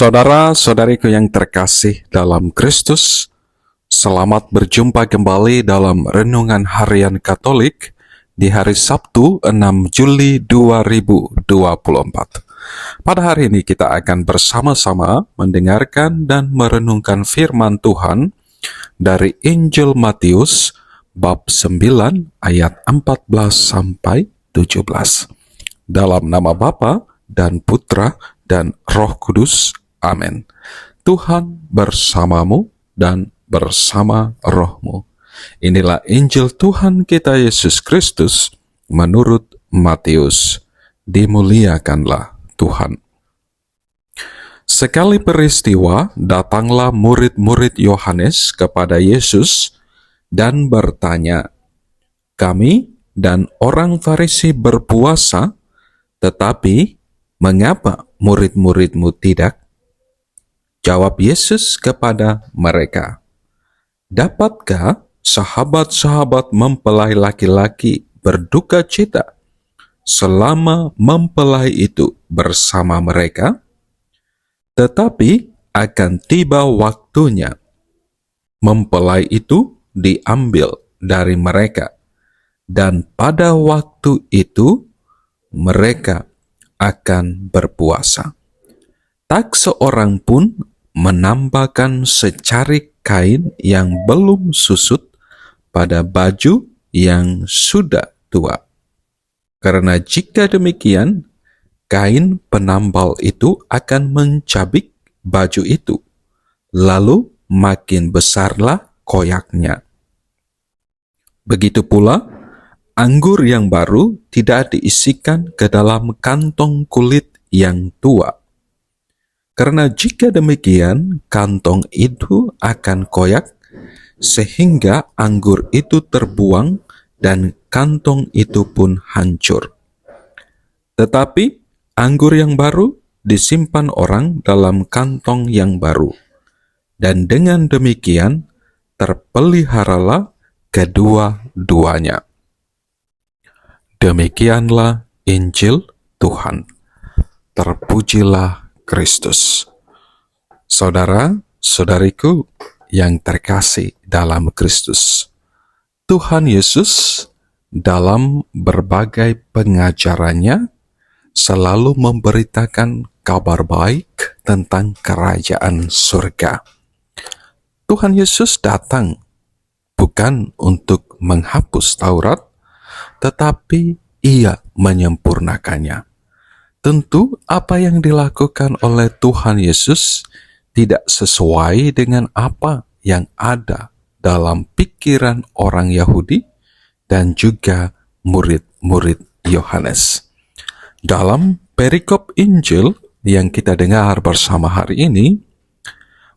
Saudara-saudariku yang terkasih dalam Kristus, selamat berjumpa kembali dalam Renungan Harian Katolik di hari Sabtu 6 Juli 2024. Pada hari ini kita akan bersama-sama mendengarkan dan merenungkan firman Tuhan dari Injil Matius bab 9 ayat 14 sampai 17. Dalam nama Bapa dan Putra dan Roh Kudus. Amin. Tuhan bersamamu dan bersama rohmu. Inilah Injil Tuhan kita Yesus Kristus menurut Matius. Dimuliakanlah Tuhan. Sekali peristiwa, datanglah murid-murid Yohanes kepada Yesus dan bertanya, "Kami dan orang Farisi berpuasa, tetapi mengapa murid-muridmu tidak?" Jawab Yesus kepada mereka, "Dapatkah sahabat-sahabat mempelai laki-laki berduka cita selama mempelai itu bersama mereka? Tetapi akan tiba waktunya, mempelai itu diambil dari mereka, dan pada waktu itu mereka akan berpuasa. Tak seorang pun menambahkan secarik kain yang belum susut pada baju yang sudah tua. Karena jika demikian, kain penambal itu akan mencabik baju itu, lalu makin besarlah koyaknya. Begitu pula, anggur yang baru tidak diisikan ke dalam kantong kulit yang tua. Karena jika demikian, kantong itu akan koyak, sehingga anggur itu terbuang dan kantong itu pun hancur. Tetapi anggur yang baru disimpan orang dalam kantong yang baru, dan dengan demikian terpeliharalah kedua-duanya." Demikianlah Injil Tuhan. Terpujilah Kristus. Saudara-saudariku yang terkasih dalam Kristus, Tuhan Yesus dalam berbagai pengajarannya selalu memberitakan kabar baik tentang kerajaan surga. Tuhan Yesus datang bukan untuk menghapus Taurat, tetapi Ia menyempurnakannya. Tentu apa yang dilakukan oleh Tuhan Yesus tidak sesuai dengan apa yang ada dalam pikiran orang Yahudi dan juga murid-murid Yohanes. Dalam perikop Injil yang kita dengar bersama hari ini,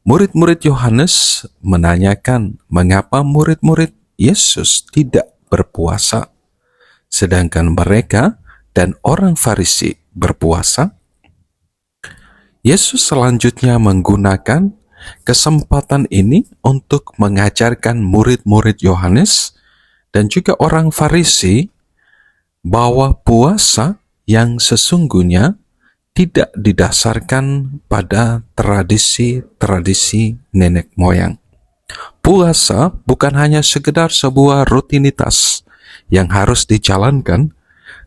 murid-murid Yohanes menanyakan mengapa murid-murid Yesus tidak berpuasa, sedangkan mereka dan orang Farisi berpuasa. Yesus selanjutnya menggunakan kesempatan ini untuk mengajarkan murid-murid Yohanes dan juga orang Farisi bahwa puasa yang sesungguhnya tidak didasarkan pada tradisi-tradisi nenek moyang. Puasa bukan hanya sekedar sebuah rutinitas yang harus dijalankan,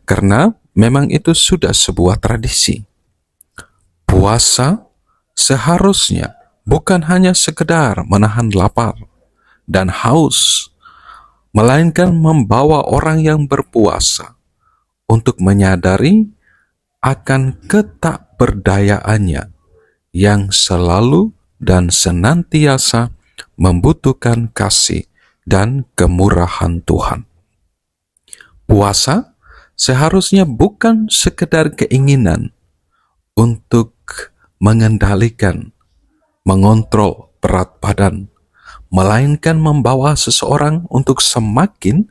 karena memang itu sudah sebuah tradisi. Puasa seharusnya bukan hanya sekedar menahan lapar dan haus, melainkan membawa orang yang berpuasa untuk menyadari akan ketakberdayaannya yang selalu dan senantiasa membutuhkan kasih dan kemurahan Tuhan. Puasa seharusnya bukan sekedar keinginan untuk mengendalikan, mengontrol berat badan, melainkan membawa seseorang untuk semakin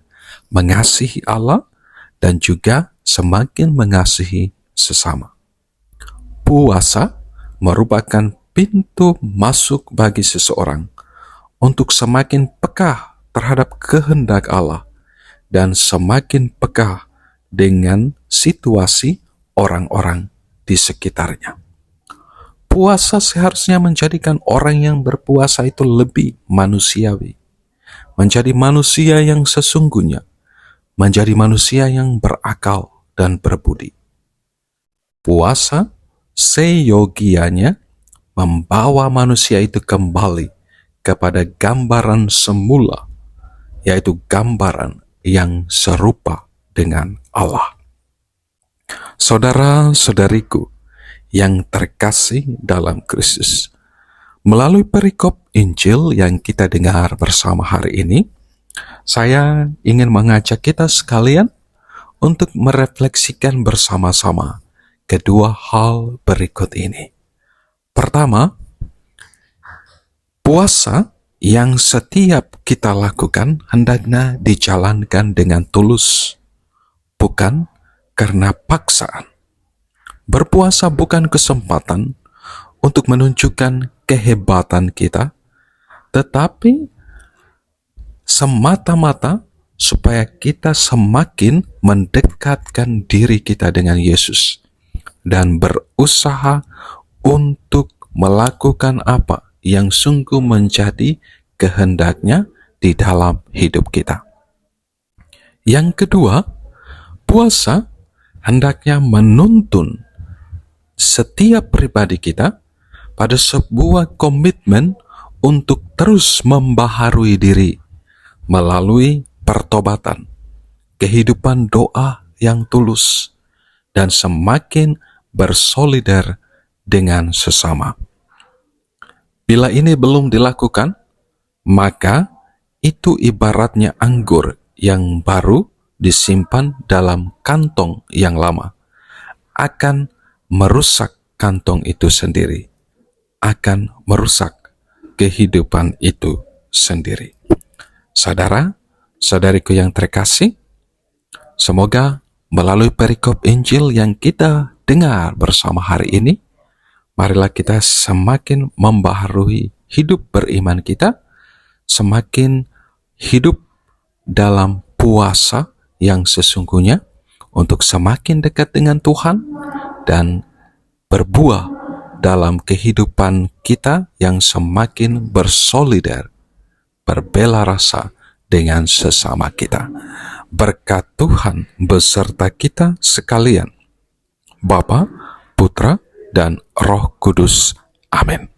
mengasihi Allah dan juga semakin mengasihi sesama. Puasa merupakan pintu masuk bagi seseorang untuk semakin peka terhadap kehendak Allah dan semakin peka dengan situasi orang-orang di sekitarnya. Puasa seharusnya menjadikan orang yang berpuasa itu lebih manusiawi, menjadi manusia yang sesungguhnya, menjadi manusia yang berakal dan berbudi. Puasa seyogianya membawa manusia itu kembali kepada gambaran semula, yaitu gambaran yang serupa dengan Allah. Saudara-saudariku yang terkasih dalam Kristus, melalui perikop Injil yang kita dengar bersama hari ini, saya ingin mengajak kita sekalian untuk merefleksikan bersama-sama kedua hal berikut ini. Pertama, puasa yang setiap kita lakukan hendaknya dijalankan dengan tulus, bukan karena paksaan. Berpuasa bukan kesempatan untuk menunjukkan kehebatan kita, tetapi semata-mata supaya kita semakin mendekatkan diri kita dengan Yesus dan berusaha untuk melakukan apa yang sungguh menjadi kehendaknya di dalam hidup kita. Yang kedua, puasa hendaknya menuntun setiap pribadi kita pada sebuah komitmen untuk terus membaharui diri melalui pertobatan, kehidupan doa yang tulus, dan semakin bersolidar dengan sesama. Bila ini belum dilakukan, maka itu ibaratnya anggur yang baru disimpan dalam kantong yang lama. Akan merusak kantong itu sendiri, akan merusak kehidupan itu sendiri. Saudara-saudariku yang terkasih, semoga melalui perikop Injil yang kita dengar bersama hari ini, marilah kita semakin membaharui hidup beriman kita, semakin hidup dalam puasa yang sesungguhnya untuk semakin dekat dengan Tuhan dan berbuah dalam kehidupan kita yang semakin bersolidar, berbela rasa dengan sesama kita. Berkat Tuhan beserta kita sekalian, Bapa, Putra, dan Roh Kudus. Amin.